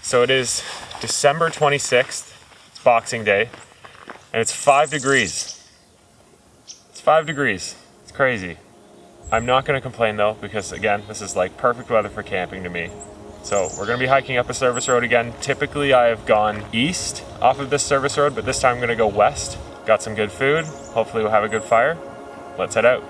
So it is December 26th, it's Boxing Day, and it's 5 degrees. It's 5 degrees, it's crazy. I'm not gonna complain though, because again, this is like perfect weather for camping to me. So we're gonna be hiking up a service road again. Typically I have gone east off of this service road, but this time I'm gonna go west. Got some good food, hopefully we'll have a good fire. Let's head out.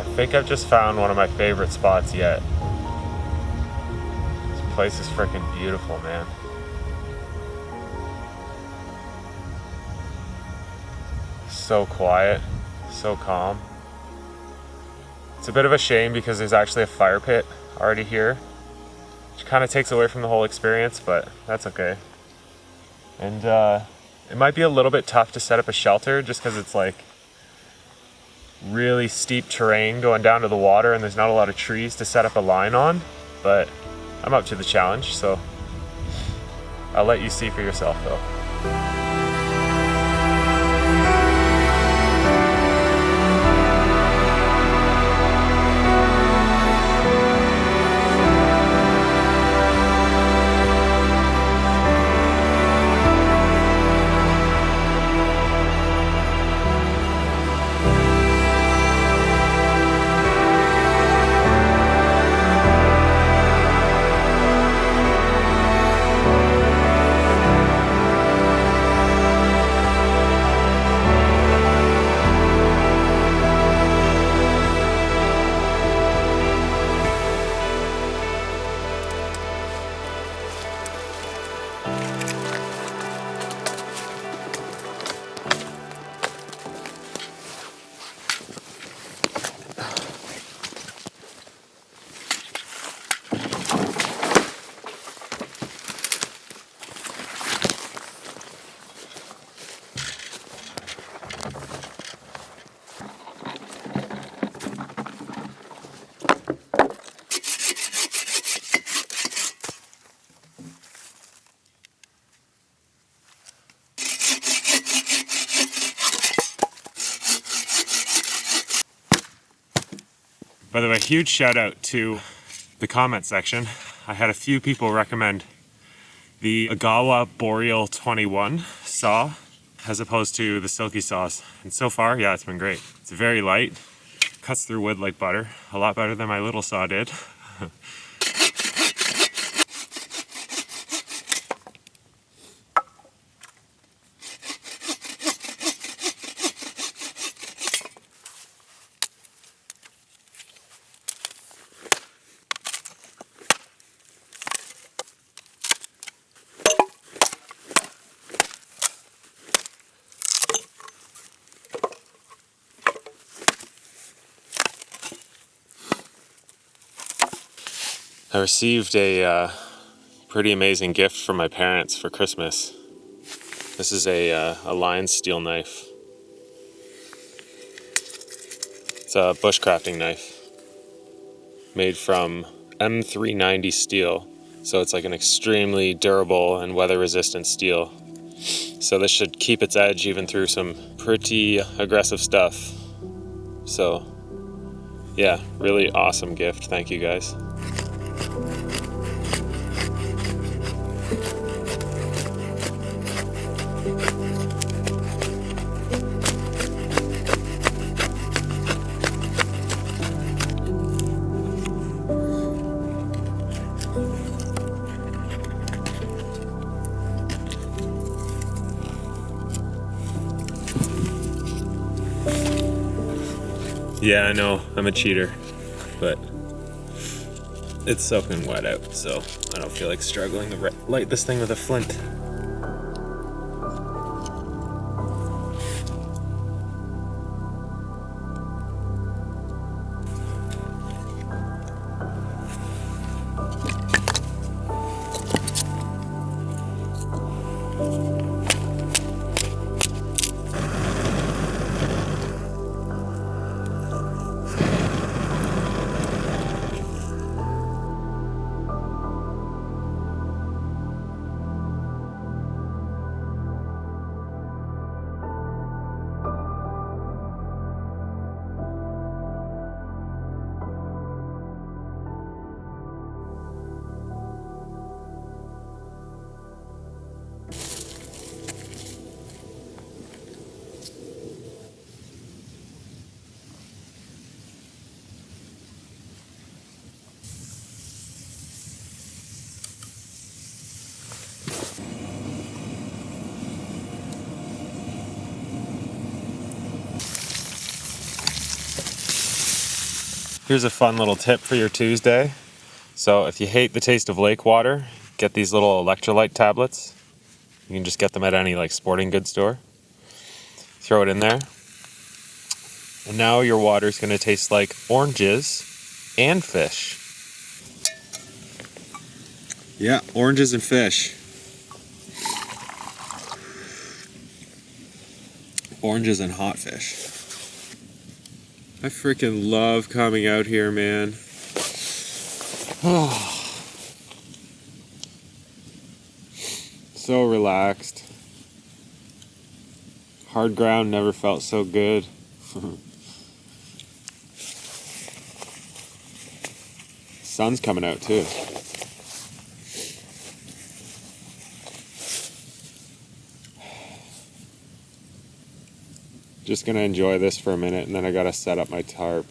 I think I've just found one of my favorite spots yet. This place is freaking beautiful, man. So quiet, so calm. It's a bit of a shame because there's actually a fire pit already here, which kind of takes away from the whole experience, but that's okay. And it might be a little bit tough to set up a shelter just because it's like really steep terrain going down to the water and there's not a lot of trees to set up a line on, but I'm up to the challenge, so I'll let you see for yourself though. By the way, huge shout out to the comment section. I had a few people recommend the Agawa Boreal 21 saw as opposed to the silky saws. And so far, yeah, it's been great. It's very light, cuts through wood like butter, a lot better than my little saw did. I received a pretty amazing gift from my parents for Christmas. This is a lion's steel knife. It's a bushcrafting knife made from M390 steel. So it's like an extremely durable and weather-resistant steel. So this should keep its edge even through some pretty aggressive stuff. So yeah, really awesome gift. Thank you guys. Yeah, I know, I'm a cheater, but it's soaking wet out, so I don't feel like struggling to light this thing with a flint. Here's a fun little tip for your Tuesday. So if you hate the taste of lake water, get these little electrolyte tablets. You can just get them at any like sporting goods store. Throw it in there. And now your water's gonna taste like oranges and fish. Yeah, oranges and fish. Oranges and hot fish. I freaking love coming out here, man. So relaxed. Hard ground never felt so good. Sun's coming out too. Just gonna enjoy this for a minute and then I gotta set up my tarp.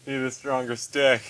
Need a stronger stick.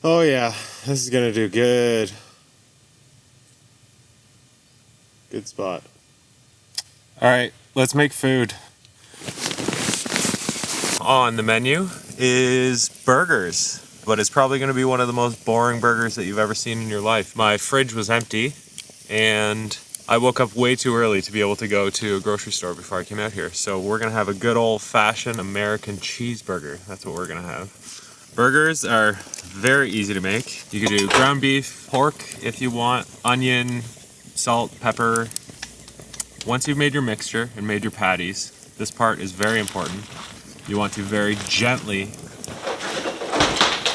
Oh yeah, this is gonna do good. Good spot. All right, let's make food. On the menu is burgers, but it's probably gonna be one of the most boring burgers that you've ever seen in your life. My fridge was empty and I woke up way too early to be able to go to a grocery store before I came out here. So we're gonna have a good old-fashioned American cheeseburger. That's what we're gonna have. Burgers are very easy to make. You can do ground beef, pork if you want, onion, salt, pepper. Once you've made your mixture and made your patties, this part is very important. You want to very gently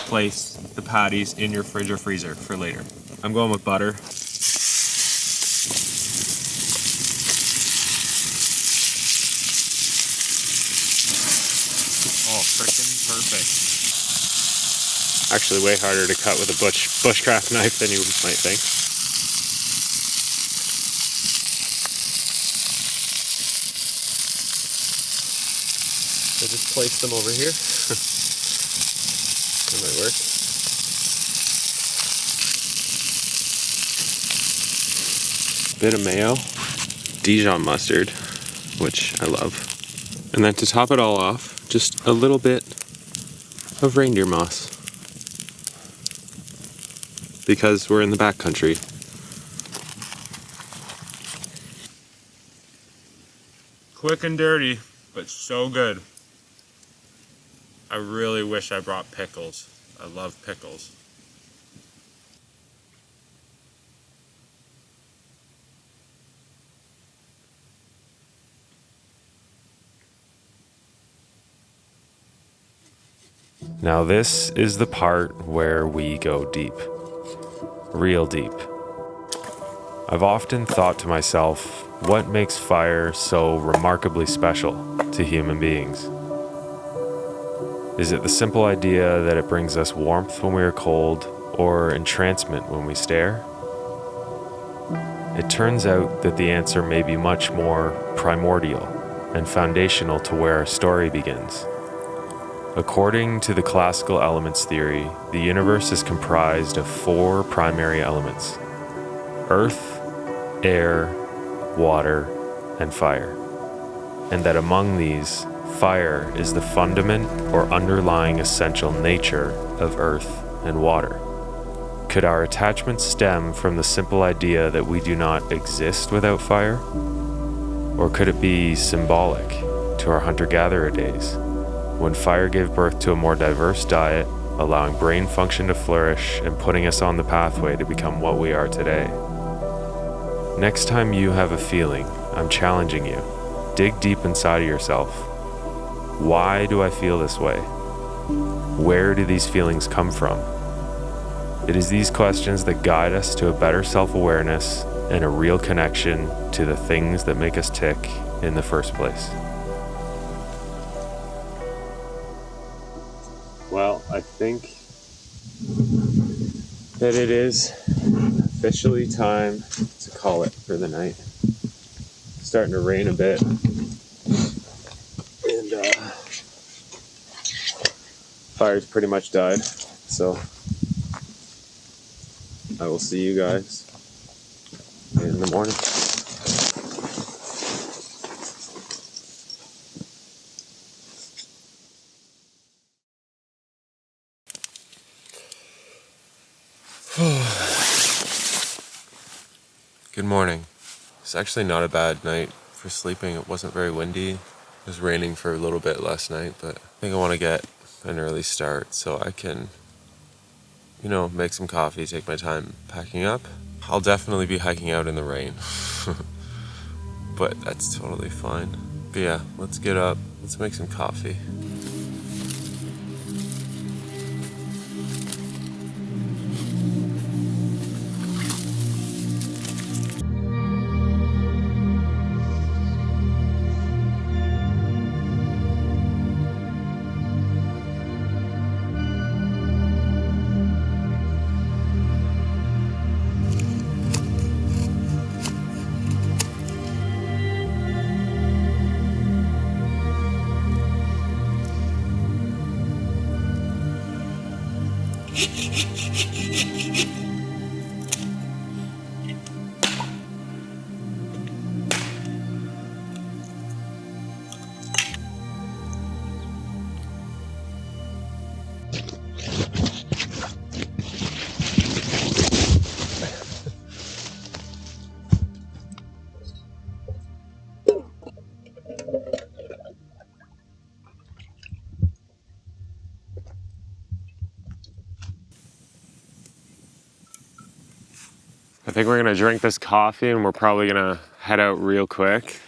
place the patties in your fridge or freezer for later. I'm going with butter. Oh, frickin' perfect. Actually way harder to cut with a bushcraft knife than you might think. So just place them over here. That might work. Bit of mayo, Dijon mustard, which I love. And then to top it all off, just a little bit of reindeer moss. Because we're in the backcountry. Quick and dirty, but so good. I really wish I brought pickles. I love pickles. Now this is the part where we go deep. Real deep. I've often thought to myself, what makes fire so remarkably special to human beings? Is it the simple idea that it brings us warmth when we are cold, or entrancement when we stare? It turns out that the answer may be much more primordial and foundational to where our story begins. According to the classical elements theory, the universe is comprised of 4 primary elements: earth, air, water, and fire. And that among these, fire is the fundament or underlying essential nature of earth and water. Could our attachment stem from the simple idea that we do not exist without fire? Or could it be symbolic to our hunter-gatherer days, when fire gave birth to a more diverse diet, allowing brain function to flourish and putting us on the pathway to become what we are today? Next time you have a feeling, I'm challenging you. Dig deep inside of yourself. Why do I feel this way? Where do these feelings come from? It is these questions that guide us to a better self-awareness and a real connection to the things that make us tick in the first place. Well, I think that it is officially time to call it for the night. It's starting to rain a bit. And fire's pretty much died. So I will see you guys in the morning. Good morning. It's actually not a bad night for sleeping. It wasn't very windy. It was raining for a little bit last night, but I think I want to get an early start so I can, make some coffee, take my time packing up. I'll definitely be hiking out in the rain, but that's totally fine. But yeah, let's get up. Let's make some coffee. I think we're gonna drink this coffee and we're probably gonna head out real quick.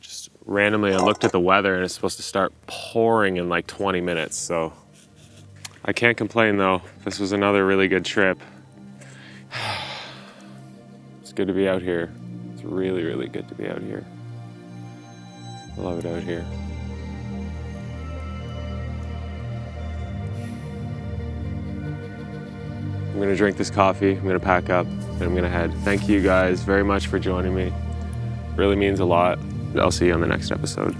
Just randomly, I looked at the weather and it's supposed to start pouring in like 20 minutes, so I can't complain though. This was another really good trip. It's good to be out here. It's really, really good to be out here. I love it out here. I'm gonna drink this coffee, I'm gonna pack up, and I'm gonna head. Thank you guys very much for joining me. Really means a lot. I'll see you on the next episode.